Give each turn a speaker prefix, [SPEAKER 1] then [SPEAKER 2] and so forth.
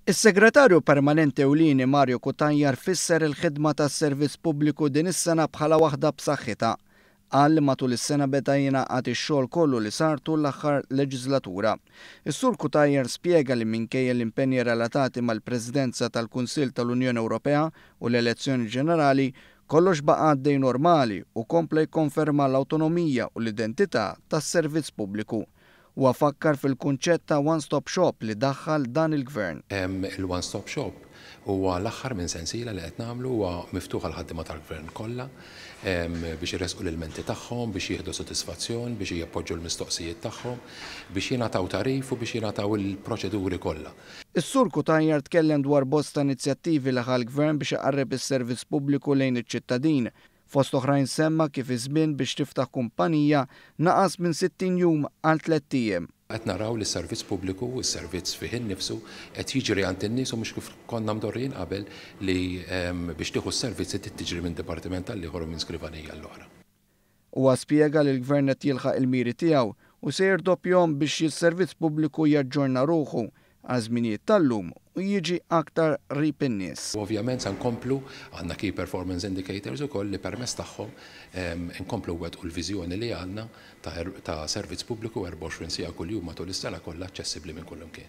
[SPEAKER 1] Is-Segretarju Permanenti ewlieni Mario Kutanjar fisser il-ħidma tas-servizz pubbliku din is-sena bħala waħda b'saħħitha. Qal li matul is-sena beda jingħaqad ix-xogħol kollu li sar tul l-aħħar leġislatura. Is-Sur Kutanjar spjega li minkejja l-impenji relatati mal-Presidenza tal-Kunsill tal-Unjoni Ewropea u l-elezzjoni ġenerali kollox baqa' għaddej normali u kompla jikkonferma l-awtonomija u l-identità tas-servizz pubbliku. U għafakkar fil-kunċett ta' one-stop shop li daħħal dan il-gvern.
[SPEAKER 2] Il-one-stop shop huwa l-aħħar minn sensiela li qed nagħmlu huwa miftuħ għal ħaddiema tal-gvern kollha biex irresqu l-ilmenti tagħhom, biex jieħdu sodisfazzjon, biex jappoġġu l-mistoqsijiet tagħhom, biex jingħataw tarif u biex jingħataw il-proċeduri kollha.
[SPEAKER 1] Is-Sur Kutanjar tkellem dwar bosta inizjattivi li ħal-gvern biex iqarreb is-servizz pubbliku lejn iċ-ċittadin. Fost oħrajn semma kif iż-żmien biex tiftaħ kumpanija naqas minn 60 jum għal 3 ijiem.
[SPEAKER 2] Qed naraw li s-servizz pubbliku u s-servizz fih innifsu qed jiġri għand in-nies u mhux kif konna mdorrin qabel li biex tieħu s-servizz qed tiġri minn dipartiment tal ieħor minn skrivanija l-oħra.
[SPEAKER 1] Huwa spjega li l-gvern qed jilħaq il-miri tiegħu u se jirdoppjhom biex is-servizz pubbliku jaġġorna ruħu għal żminijiet tal-lum u jiġi aktar qrib in-nies.
[SPEAKER 2] Ovvjament se nkomplu għandna key performance indicators ukoll li permezz tagħhom inkomplu wettqu l-viżjoni li għandna ta' servizz pubbliku 24 siegħa kuljum matul is-sena kollha aċċessibbli minn kull imkien.